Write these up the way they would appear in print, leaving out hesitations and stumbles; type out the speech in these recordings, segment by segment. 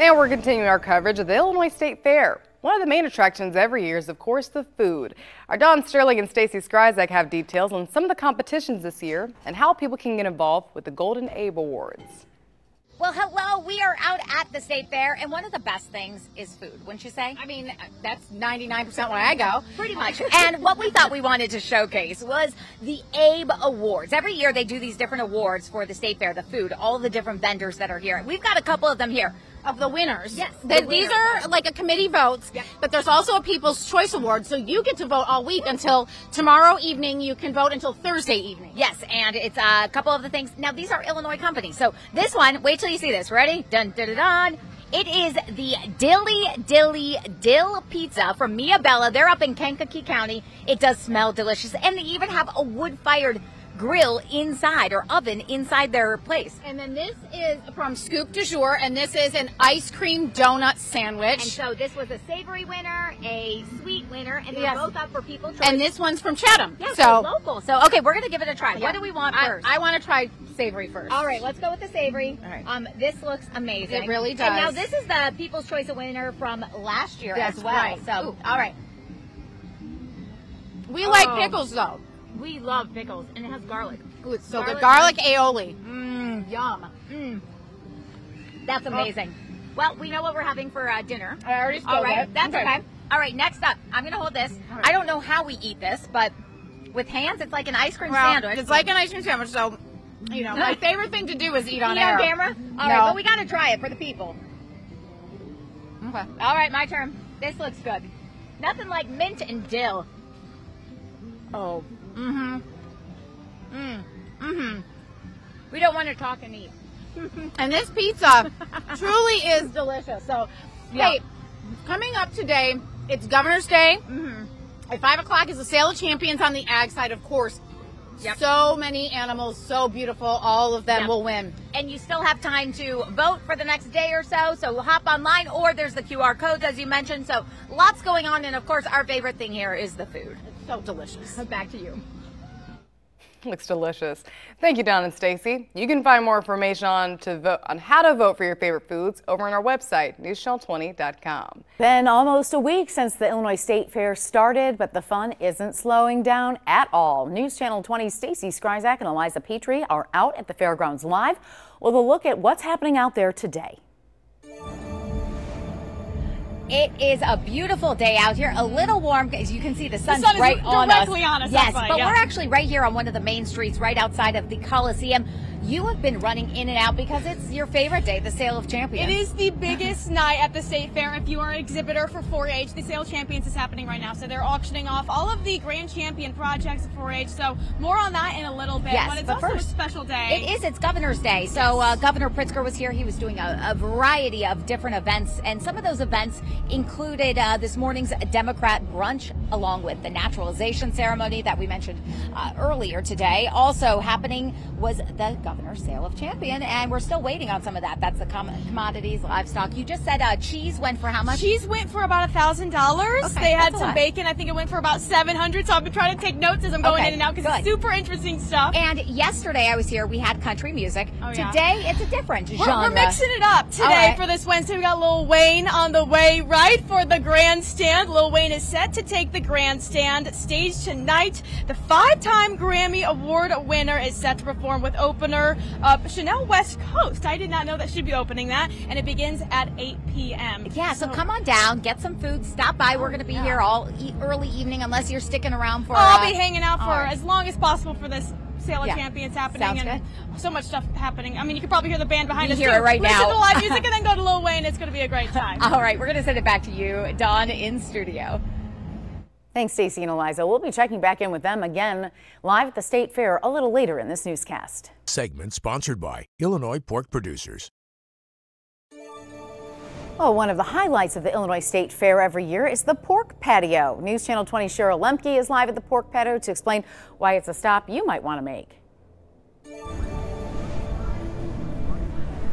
And we're continuing our coverage of the Illinois State Fair. One of the main attractions every year is, of course, the food. Our Don Sterling and Stacy Skryzak have details on some of the competitions this year and how people can get involved with the Golden Abe Awards. Well, hello, we are out at the State Fair, and one of the best things is food, wouldn't you say? I mean, that's 99% why I go. Pretty much. And what we thought we wanted to showcase was the Abe Awards. Every year they do these different awards for the State Fair, the food, all the different vendors that are here. We've got a couple of them here. Of the winners. Yes. These are like a committee votes, but there's also a People's Choice Award, so you get to vote all week until tomorrow evening. You can vote until Thursday evening. Yes, and it's a couple of the things. Now, these are Illinois companies. So this one, wait till you see this. Ready? Dun, dun, dun, dun. It is the Dilly Dill Pizza from Mia Bella. They're up in Kankakee County. It does smell delicious, and they even have a wood-fired grill inside or oven inside their place. And then this is from Scoop du Jour, and this is an ice cream donut sandwich. And so this was a savory winner, a sweet winner, and they're both up for People's Choice. And this one's from Chatham. Yeah, so local. So okay, we're gonna give it a try. What do we want first? I want to try savory first. All right, let's go with the savory. All right. This looks amazing. It really does. And now this is the People's Choice winner from last year as well. Right. So all right. We like pickles though. We love pickles, and it has garlic. Ooh, it's so good. Garlic aioli. Yum. That's amazing. Well, we know what we're having for dinner. I already spoke. All right, that's okay. All right, next up, I'm going to hold this. Right. I don't know how we eat this, but with hands, it's like an ice cream sandwich. It's like an ice cream sandwich, so, you know, my favorite thing to do is eat on Eat air. on camera? All right, but we got to try it for the people. Okay. All right, my turn. This looks good. Nothing like mint and dill. Oh. We don't want to talk and eat. And this pizza truly is delicious. So, hey, coming up today, it's Governor's Day. At 5 o'clock is the Sale of Champions on the ag side, of course. So many animals, so beautiful. All of them will win. And you still have time to vote for the next day or so. So we'll hop online, or there's the QR codes, as you mentioned. So lots going on. And, of course, our favorite thing here is the food. It's so delicious. Back to you. Looks delicious. Thank you, Don and Stacy. You can find more information on how to vote for your favorite foods over on our website, newschannel20.com. Been almost a week since the Illinois State Fair started, but the fun isn't slowing down at all. News Channel 20's Stacy Skryzak and Eliza Petrie are out at the fairgrounds live with a look at what's happening out there today. It is a beautiful day out here, a little warm, as you can see the sun's sun right on us. directly on us. Yes, but we're actually right here on one of the main streets right outside of the Coliseum. You have been running in and out because it's your favorite day, the Sale of Champions. It is the biggest night at the State Fair. If you are an exhibitor for 4-H, the Sale of Champions is happening right now. So they're auctioning off all of the Grand Champion projects of 4-H. So more on that in a little bit. Yes, but it's but also first, a special day. It is. It's Governor's Day. So Governor Pritzker was here. He was doing a variety of different events. And some of those events included this morning's Democrat brunch, along with the naturalization ceremony that we mentioned earlier today. Also happening was the Governor's Sale of Champions. And we're still waiting on some of that. That's the commodities, livestock. You just said cheese went for how much? Cheese went for about $1,000. Okay, they had a some lot. bacon. I think it went for about $700. So I've been trying to take notes as I'm going in and out because it's super interesting stuff. And yesterday I was here. We had country music. Today it's a different genre. We're mixing it up today for this Wednesday. We got Lil Wayne on the way right for the grandstand. Lil Wayne is set to take the grandstand stage tonight. The 5-time Grammy Award winner is set to perform with opener Chanel West Coast. I did not know that she'd be opening that, and it begins at 8 p.m. Yeah, so come on down, get some food, stop by. We're going to be here all early evening, unless you're sticking around for. I'll be hanging out for as long as possible for this Sale of Champions happening. Sounds and so much stuff happening. I mean, you can probably hear the band behind us. Hear it right now. Listen to live music and then go to Lil Wayne. It's going to be a great time. All right, we're going to send it back to you, Dawn, in studio. Thanks, Stacy and Eliza. We'll be checking back in with them again live at the State Fair a little later in this newscast. Segment sponsored by Illinois Pork Producers. Well, one of the highlights of the Illinois State Fair every year is the pork patio. News Channel 20's Cheryl Lemke is live at the pork patio to explain why it's a stop you might want to make.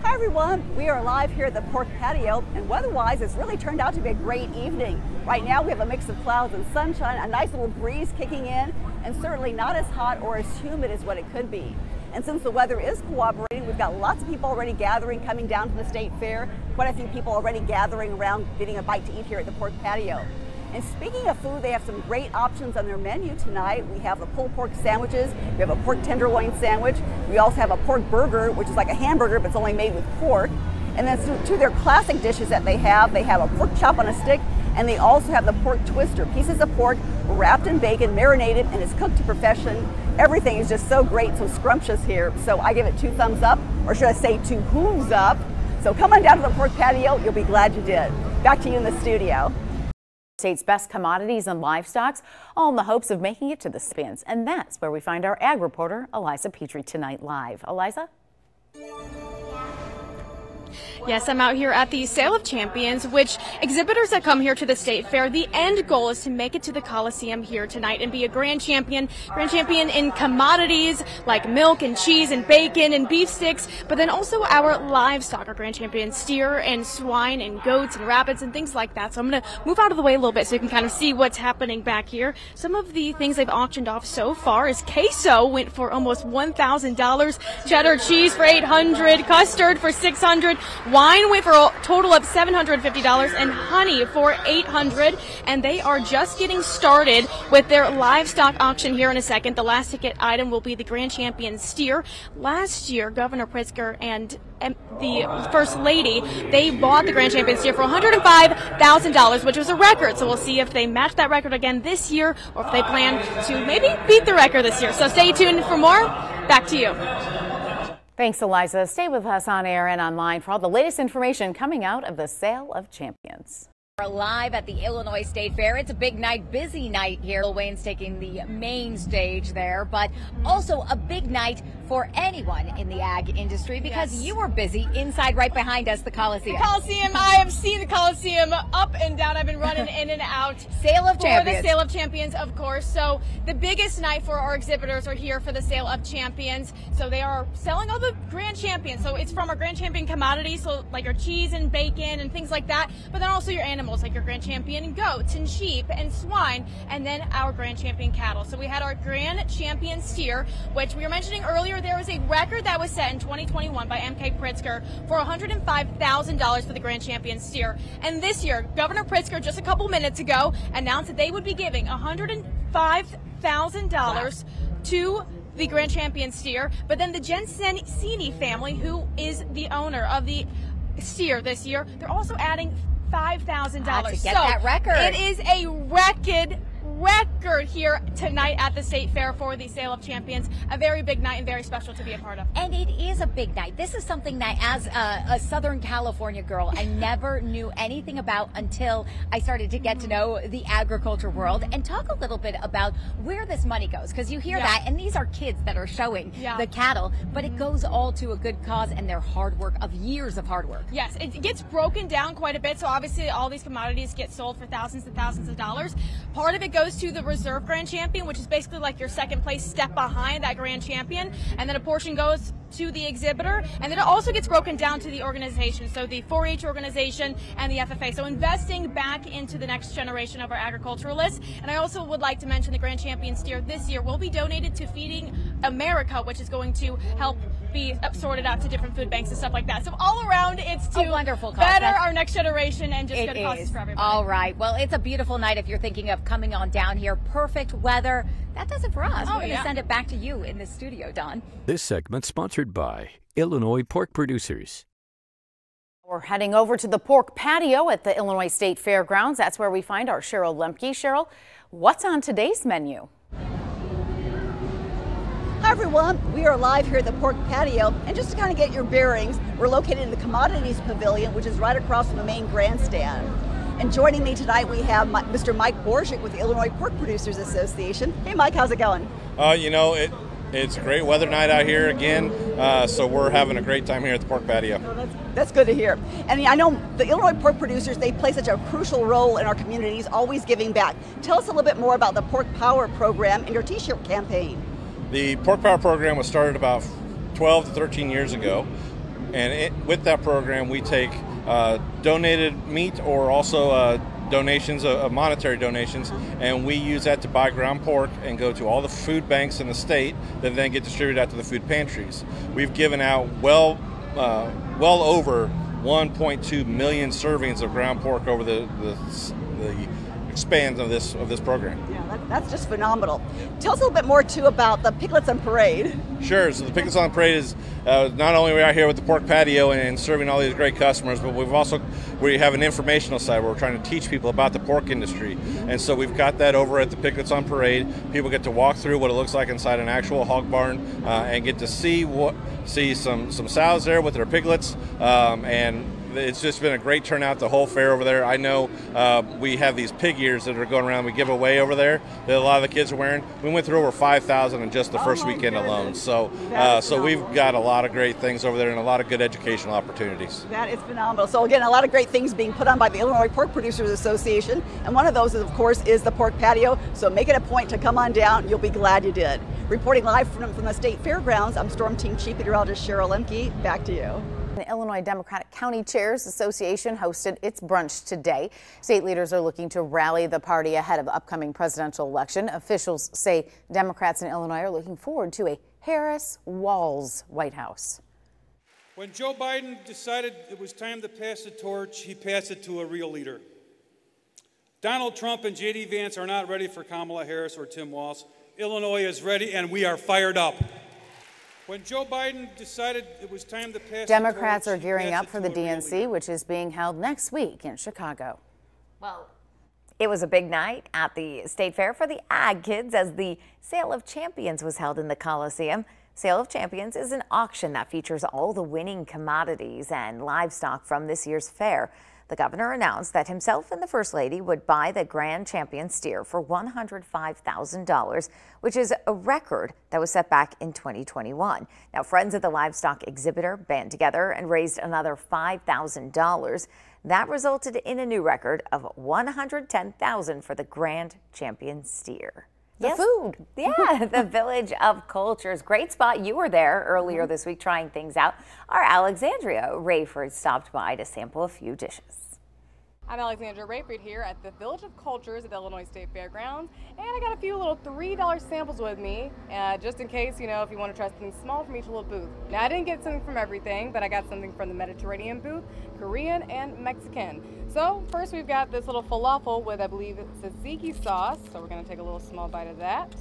Hi everyone, we are live here at the pork patio, and weather-wise it's really turned out to be a great evening. Right now we have a mix of clouds and sunshine, a nice little breeze kicking in, and certainly not as hot or as humid as what it could be. And since the weather is cooperating, we've got lots of people already gathering, coming down to the state fair. Quite a few people already gathering around, getting a bite to eat here at the pork patio. And speaking of food, they have some great options on their menu tonight. We have the pulled pork sandwiches. We have a pork tenderloin sandwich. We also have a pork burger, which is like a hamburger, but it's only made with pork. And then two of their classic dishes that they have a pork chop on a stick, and they also have the pork twister, pieces of pork wrapped in bacon, marinated, and it's cooked to perfection. Everything is just so great, so scrumptious here. So I give it 2 thumbs up, or should I say 2 hooves up. So come on down to the pork patio. You'll be glad you did. Back to you in the studio. State's best commodities and livestock, all in the hopes of making it to the spins. And that's where we find our ag reporter, Eliza Petrie, tonight live. Eliza? Yes, I'm out here at the Sale of Champions, which exhibitors that come here to the state fair, the end goal is to make it to the Coliseum here tonight and be a grand champion in commodities like milk and cheese and bacon and beef sticks, but then also our livestock, our grand champion steer and swine and goats and rabbits and things like that. So I'm going to move out of the way a little bit so you can kind of see what's happening back here. Some of the things they've auctioned off so far is queso went for almost $1,000, cheddar cheese for $800, custard for $600, wine went for a total of $750, and honey for $800. And they are just getting started with their livestock auction here in a second. The last ticket item will be the grand champion steer. Last year, Governor Pritzker and the First Lady, they bought the grand champion steer for $105,000, which was a record. So we'll see if they match that record again this year, or if they plan to maybe beat the record this year. So stay tuned for more. Back to you. Thanks, Eliza. Stay with us on air and online for all the latest information coming out of the Sale of Champions. We're live at the Illinois State Fair. It's a big night, busy night here. Lil Wayne's taking the main stage there, but also a big night for anyone in the ag industry because you were busy inside right behind us, the Coliseum. The Coliseum, I have seen the Coliseum up and down. I've been running in and out. Sale of Champions. For the Sale of Champions, of course. So the biggest night for our exhibitors are here for the Sale of Champions. So they are selling all the grand champions. So it's from our grand champion commodities, so like your cheese and bacon and things like that, but then also your animals, like your grand champion goats and sheep and swine, and then our grand champion cattle. So we had our grand champion steer, which we were mentioning earlier. There was a record that was set in 2021 by MK Pritzker for $105,000 for the grand champion steer. And this year, Governor Pritzker just a couple minutes ago announced that they would be giving $105,000 to the grand champion steer. But then the Gensini family, who is the owner of the steer this year, they're also adding $5,000 to get that record. It is a record here tonight at the State Fair for the Sale of Champions. A very big night and very special to be a part of. And it is a big night. This is something that as a Southern California girl, I never knew anything about until I started to get to know the agriculture world. And talk a little bit about where this money goes, because you hear that, and these are kids that are showing the cattle, but it goes all to a good cause and their hard work of years of hard work. Yes, it gets broken down quite a bit. So obviously all these commodities get sold for thousands and thousands of dollars. Part of it goes to the reserve grand champion, which is basically like your second place step behind that grand champion, and then a portion goes to the exhibitor, and then it also gets broken down to the organization, so the 4-H organization and the FFA. So investing back into the next generation of our agriculturalists. And I also would like to mention the grand champion steer this year will be donated to Feeding America, which is going to help be sorted out to different food banks and stuff like that. So all around, it's to wonderful cause. better our next generation and just good causes for everybody. All right. Well, it's a beautiful night if you're thinking of coming on down here. Perfect weather. That does it for us. We're going to send it back to you in the studio, Don. This segment sponsored by Illinois Pork Producers. We're heading over to the pork patio at the Illinois State Fairgrounds. That's where we find our Cheryl Lemke. Cheryl, what's on today's menu? Hi everyone, we are live here at the pork patio, and just to kind of get your bearings, we're located in the Commodities Pavilion, which is right across from the main grandstand. And joining me tonight we have Mr. Mike Borchik with the Illinois Pork Producers Association. Hey Mike, how's it going? It's a great weather night out here again, so we're having a great time here at the pork patio. Well, that's good to hear. And I know the Illinois Pork Producers, they play such a crucial role in our communities, always giving back. Tell us a little bit more about the Pork Power program and your t-shirt campaign. The Pork Power program was started about 12 to 13 years ago, and with that program we take donated meat or also donations, monetary donations, and we use that to buy ground pork and go to all the food banks in the state that then get distributed out to the food pantries. We've given out well over 1.2 million servings of ground pork over the span of this program. Yeah, that's just phenomenal. Tell us a little bit more too about the Piglets on Parade. Sure. So the Piglets on Parade is not only we are here with the pork patio and serving all these great customers, but we have an informational side where we're trying to teach people about the pork industry. And so we've got that over at the Piglets on Parade. People get to walk through what it looks like inside an actual hog barn and get to see some sows there with their piglets, and it's just been a great turnout the whole fair over there. I know we have these pig ears that are going around we give away over there that a lot of the kids are wearing. We went through over 5,000 in just the first weekend alone. So we've got a lot of great things over there and a lot of good educational opportunities. That is phenomenal. So again, a lot of great things being put on by the Illinois Pork Producers Association, and one of those, of course, is the pork patio. So make it a point to come on down. You'll be glad you did. Reporting live from the State Fairgrounds, I'm Storm Team Chief Meteorologist Cheryl Lemke. Back to you. The Illinois Democratic County Chairs Association hosted its brunch today. State leaders are looking to rally the party ahead of the upcoming presidential election. Officials say Democrats in Illinois are looking forward to a Harris-Walz White House. When Joe Biden decided it was time to pass the torch, he passed it to a real leader. Donald Trump and J.D. Vance are not ready for Kamala Harris or Tim Walz. Illinois is ready, and we are fired up. When Joe Biden decided it was time to pass, Democrats are gearing up for the DNC, which is being held next week in Chicago. Well, it was a big night at the State Fair for the Ag Kids as the Sale of Champions was held in the Coliseum. Sale of Champions is an auction that features all the winning commodities and livestock from this year's fair. The governor announced that himself and the First Lady would buy the Grand Champion steer for $105,000, which is a record that was set back in 2021. Now, friends of the livestock exhibitor band together and raised another $5,000. That resulted in a new record of $110,000 for the Grand Champion steer. The food. Yeah, the Village of Cultures. Great spot. You were there earlier this week trying things out. Our Alexandria Rayford stopped by to sample a few dishes. I'm Alexandra Rayford here at the Village of Cultures at the Illinois State Fairgrounds, and I got a few little $3 samples with me, just in case, if you want to try something small from each little booth. Now, I didn't get something from everything, but I got something from the Mediterranean booth, Korean, and Mexican. So first we've got this little falafel with, I believe it's tzatziki sauce, so we're going to take a little small bite of that.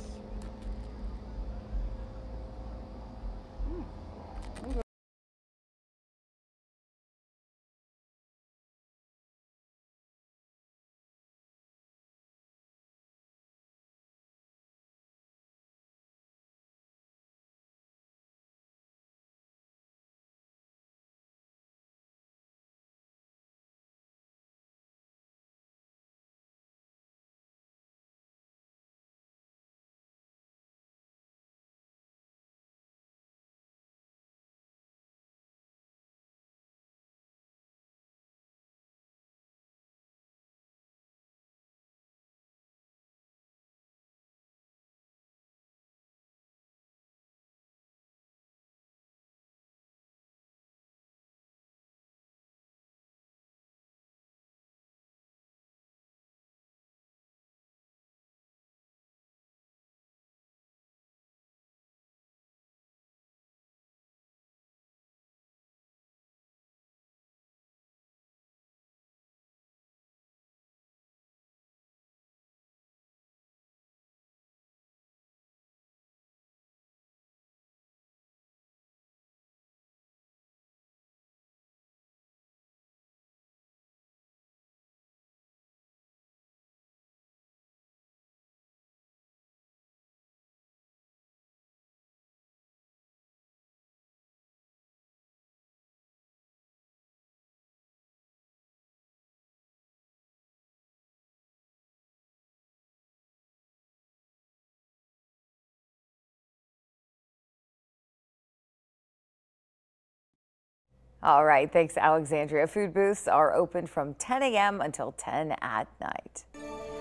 All right, thanks, Alexandria. Food booths are open from 10 a.m. until 10 at night.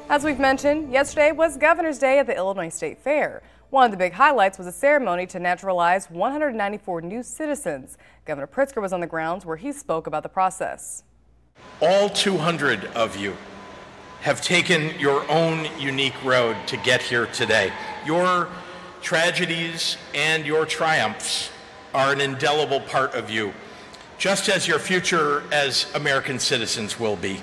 As we've mentioned, yesterday was Governor's Day at the Illinois State Fair. One of the big highlights was a ceremony to naturalize 194 new citizens. Governor Pritzker was on the grounds where he spoke about the process. All 200 of you have taken your own unique road to get here today. Your tragedies and your triumphs are an indelible part of you, just as your future as American citizens will be.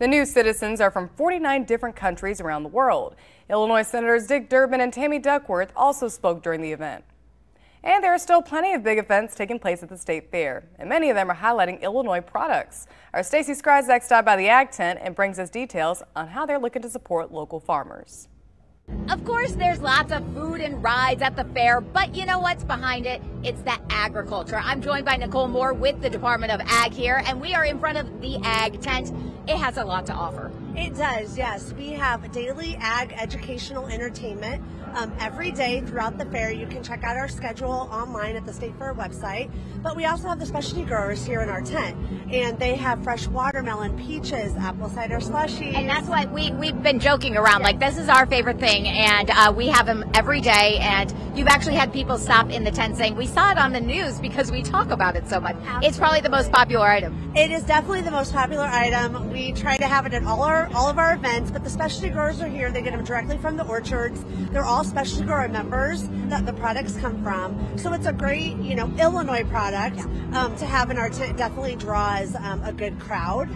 The new citizens are from 49 different countries around the world. Illinois Senators Dick Durbin and Tammy Duckworth also spoke during the event. And there are still plenty of big events taking place at the State Fair, and many of them are highlighting Illinois products. Our Stacey Skryzak stopped by the Ag Tent and brings us details on how they're looking to support local farmers. Of course, there's lots of food and rides at the fair, but you know what's behind it? It's the agriculture. I'm joined by Nicole Moore with the Department of Ag here, and we are in front of the Ag Tent. It has a lot to offer. It does, yes. We have daily ag educational entertainment every day throughout the fair. You can check out our schedule online at the State Fair website. But we also have the specialty growers here in our tent, and they have fresh watermelon, peaches, apple cider slushies. And that's what we've been joking around, like this is our favorite thing, and we have them every day. And you've actually had people stop in the tent saying, we saw it on the news because we talk about it so much. Absolutely. It's probably the most popular item. It is definitely the most popular item. We try to have it at all of our events, but the specialty growers are here. They get them directly from the orchards. They're all specialty grower members that the products come from. So it's a great, Illinois product to have in our tent. Definitely draws a good crowd.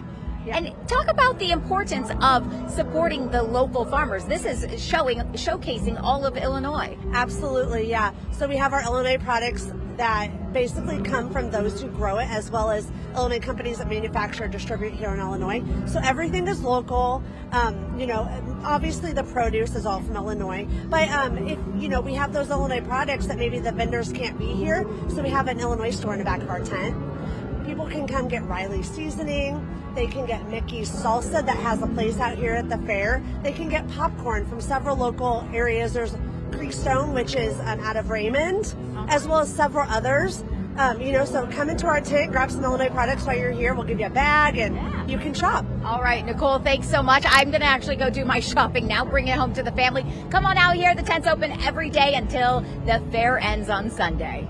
Yeah. And talk about the importance of supporting the local farmers. This is showcasing all of Illinois. Absolutely, yeah. So we have our Illinois products that basically come from those who grow it, as well as Illinois companies that manufacture and distribute here in Illinois. So everything is local. Obviously the produce is all from Illinois, but if we have those Illinois products that maybe the vendors can't be here, so we have an Illinois store in the back of our tent. People can come get Riley's seasoning. They can get Mickey's salsa that has a place out here at the fair. They can get popcorn from several local areas. There's Creekstone, which is out of Raymond, as well as several others. So come into our tent, grab some Illinois products while you're here. We'll give you a bag and you can shop. All right, Nicole, thanks so much. I'm going to actually go do my shopping now, bring it home to the family. Come on out here. The tent's open every day until the fair ends on Sunday.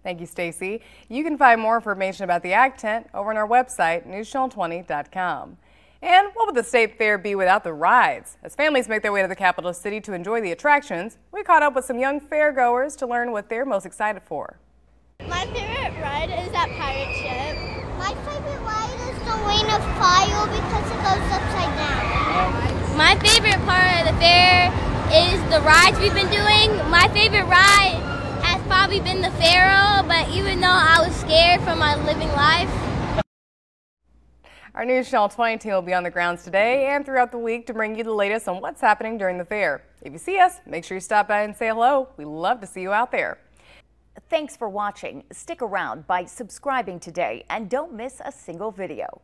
Thank you, Stacey. You can find more information about the Ag Tent over on our website, newschannel20.com. And what would the State Fair be without the rides? As families make their way to the capital city to enjoy the attractions, we caught up with some young fairgoers to learn what they're most excited for. My favorite ride is that pirate ship. My favorite ride is the Ring of Fire because it goes upside down. My favorite part of the fair is the rides we've been doing. My favorite ride has probably been the Pharaoh, but even though I was scared for my living life. Our News Channel 20 team will be on the grounds today and throughout the week to bring you the latest on what's happening during the fair. If you see us, make sure you stop by and say hello. We love to see you out there. Thanks for watching. Stick around by subscribing today and don't miss a single video.